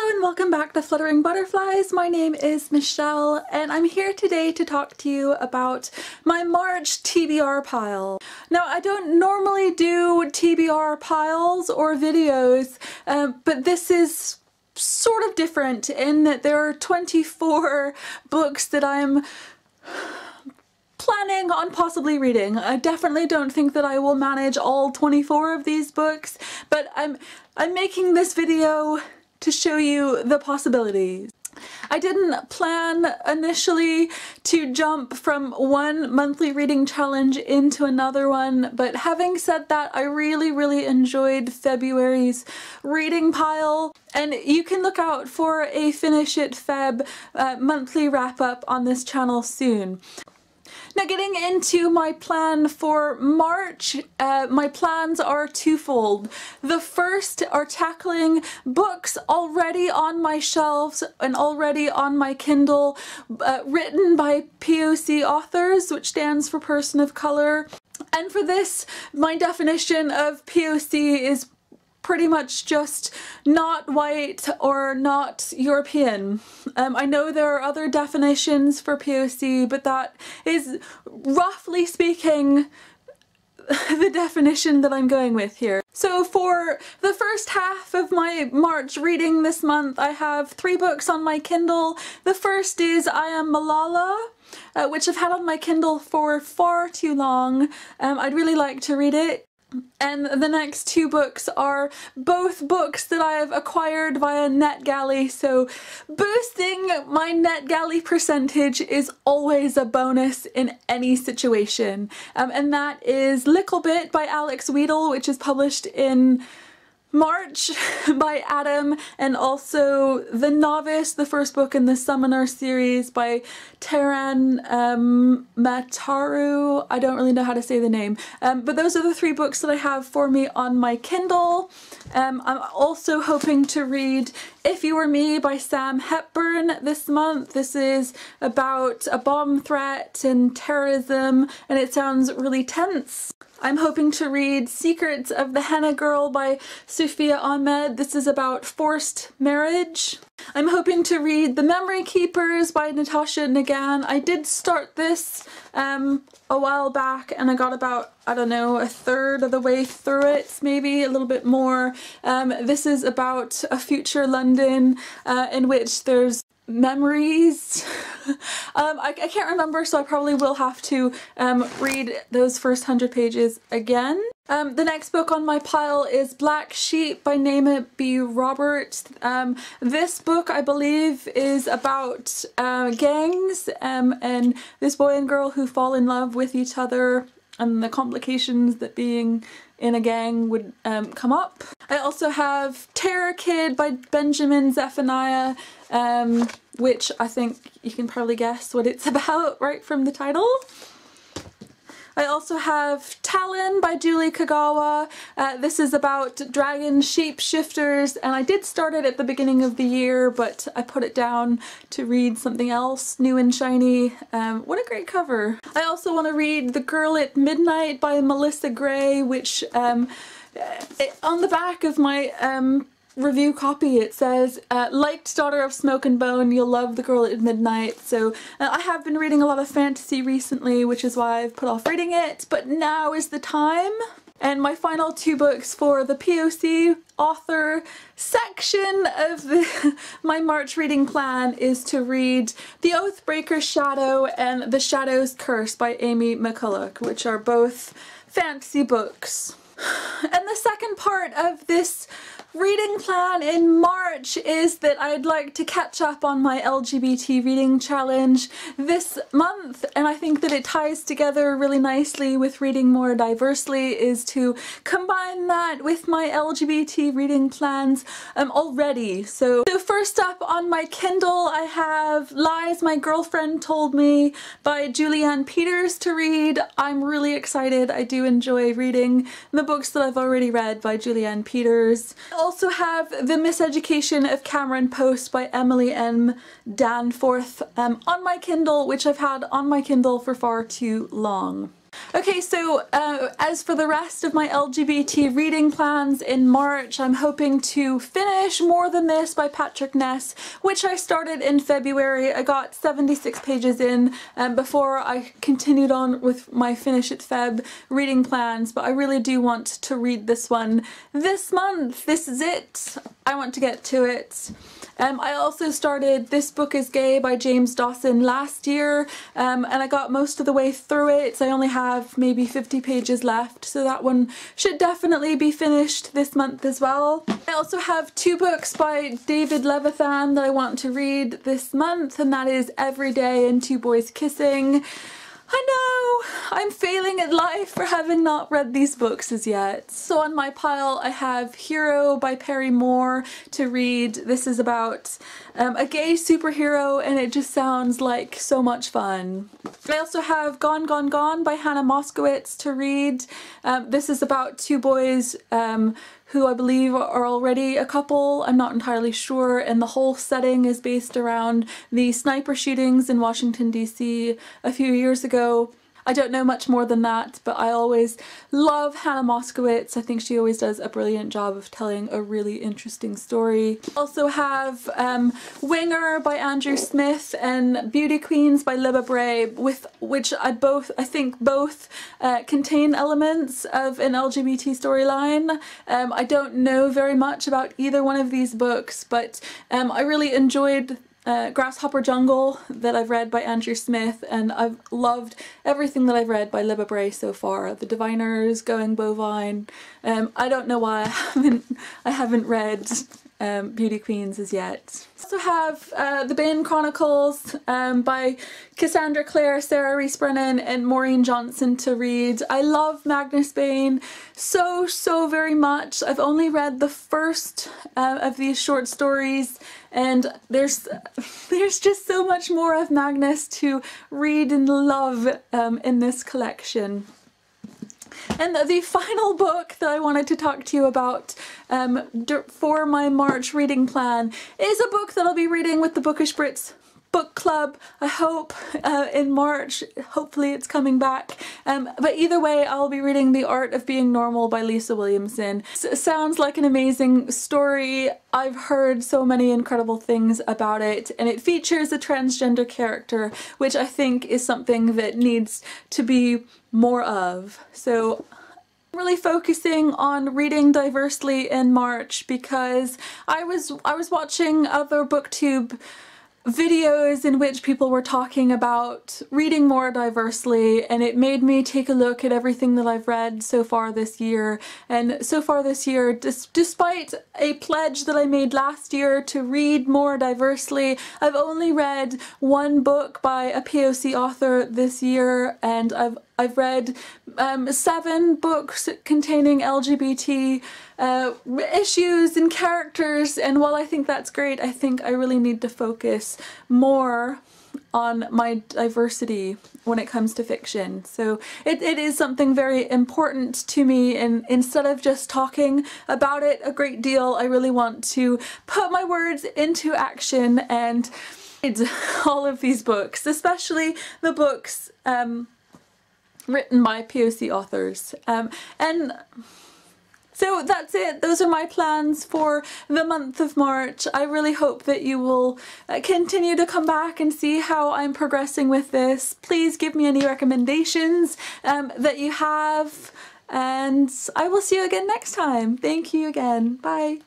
Hello and welcome back to Fluttering Butterflies. My name is Michelle and I'm here today to talk to you about my March TBR pile. Now, I don't normally do TBR piles or videos, but this is sort of different in that there are 24 books that I'm planning on possibly reading. I definitely don't think that I will manage all 24 of these books, but I'm making this video to show you the possibilities. I didn't plan initially to jump from one monthly reading challenge into another one, but having said that, I really enjoyed February's reading pile, and you can look out for a Finish It Feb monthly wrap-up on this channel soon. Now, getting into my plan for March, my plans are twofold. The first are tackling books already on my shelves and already on my Kindle, written by POC authors, which stands for Person of Color. And for this, my definition of POC is pretty much just not white or not European. I know there are other definitions for POC, but that is, roughly speaking, the definition that I'm going with here. So for the first half of my March reading this month, I have 3 books on my Kindle. The first is I Am Malala, which I've had on my Kindle for far too long. I'd really like to read it. And the next 2 books are both books that I have acquired via NetGalley, so boosting my NetGalley percentage is always a bonus in any situation. And that is Little Bit by Alex Wheatle, which is published in March by Adam, and also The Novice, the first book in the Summoner series by Taran Mataru. I don't really know how to say the name, but those are the 3 books that I have for me on my Kindle. I'm also hoping to read If You Were Me by Sam Hepburn this month. This is about a bomb threat and terrorism, and it sounds really tense. I'm hoping to read Secrets of the Henna Girl by Sophia Ahmed. This is about forced marriage. I'm hoping to read The Memory Keepers by Natasha Nagan. I did start this a while back and I got about, I don't know, a third of the way through it, maybe a little bit more. This is about a future London in which there's memories. I can't remember, so I probably will have to read those first 100 pages again. The next book on my pile is Black Sheep by Naima B. Roberts. This book, I believe, is about gangs and this boy and girl who fall in love with each other and the complications that being in a gang would come up. I also have Terror Kid by Benjamin Zephaniah, which I think you can probably guess what it's about right from the title. I also have Talon by Julie Kagawa. This is about dragon shapeshifters, and I did start it at the beginning of the year, but I put it down to read something else new and shiny. What a great cover. I also want to read The Girl at Midnight by Melissa Gray, which on the back of my review copy it says, liked Daughter of Smoke and Bone, you'll love The Girl at Midnight. So I have been reading a lot of fantasy recently, which is why I've put off reading it, but now is the time. And my final 2 books for the POC author section of my March reading plan is to read The Oathbreaker's Shadow and The Shadow's Curse by Amy McCulloch, which are both fantasy books. And the second part of this reading plan in March is that I'd like to catch up on my LGBT reading challenge this month, and I think that it ties together really nicely with reading more diversely, is to combine that with my LGBT reading plans already. So first up on my Kindle I have Lies My Girlfriend Told Me by Julianne Peters to read. I'm really excited. I do enjoy reading the books that I've already read by Julianne Peters. I also have The Miseducation of Cameron Post by Emily M. Danforth on my Kindle, which I've had on my Kindle for far too long. Okay, so as for the rest of my LGBT reading plans in March, I'm hoping to finish More Than This by Patrick Ness, which I started in February. I got 76 pages in before I continued on with my Finish It Feb reading plans, but I really do want to read this one this month. This is it. I want to get to it. I also started This Book Is Gay by James Dawson last year, and I got most of the way through it. So I only have maybe 50 pages left, so that one should definitely be finished this month as well. I also have 2 books by David Levithan that I want to read this month, and that is Every Day and Two Boys Kissing. I know, I'm failing at life for having not read these books as yet. So on my pile I have Hero by Perry Moore to read. This is about a gay superhero and it just sounds like so much fun. I also have Gone, Gone, Gone by Hannah Moskowitz to read. This is about 2 boys who I believe are already a couple. I'm not entirely sure, and the whole setting is based around the sniper shootings in Washington DC a few years ago. I don't know much more than that, but I always love Hannah Moskowitz. I think she always does a brilliant job of telling a really interesting story. Also have Winger by Andrew Smith and Beauty Queens by Libba Bray, with which I think both contain elements of an LGBT storyline. I don't know very much about either one of these books, but I really enjoyed Grasshopper Jungle that I've read by Andrew Smith, and I've loved everything that I've read by Libba Bray so far. The Diviners, Going Bovine. I don't know why I haven't read Beauty Queens as yet. I also have The Bane Chronicles by Cassandra Clare, Sarah Rees Brennan and Maureen Johnson to read. I love Magnus Bane so very much. I've only read the first of these short stories, and there's just so much more of Magnus to read and love in this collection. And the final book that I wanted to talk to you about for my March reading plan is a book that I'll be reading with the Bookish Brits book club, I hope, in March. Hopefully it's coming back. But either way, I'll be reading The Art of Being Normal by Lisa Williamson. It sounds like an amazing story. I've heard so many incredible things about it, and it features a transgender character, which I think is something that needs to be more of. So I'm really focusing on reading diversely in March because I was watching other booktube videos in which people were talking about reading more diversely, and it made me take a look at everything that I've read so far this year. And so far this year, despite a pledge that I made last year to read more diversely, I've only read 1 book by a POC author this year, and I've read 7 books containing LGBT issues and characters, and while I think that's great, I think I really need to focus more on my diversity when it comes to fiction. So it is something very important to me, and instead of just talking about it a great deal, I really want to put my words into action and read all of these books, especially the books written by POC authors. And so that's it. Those are my plans for the month of March. I really hope that you will continue to come back and see how I'm progressing with this. Please give me any recommendations that you have, and I will see you again next time. Thank you again. Bye.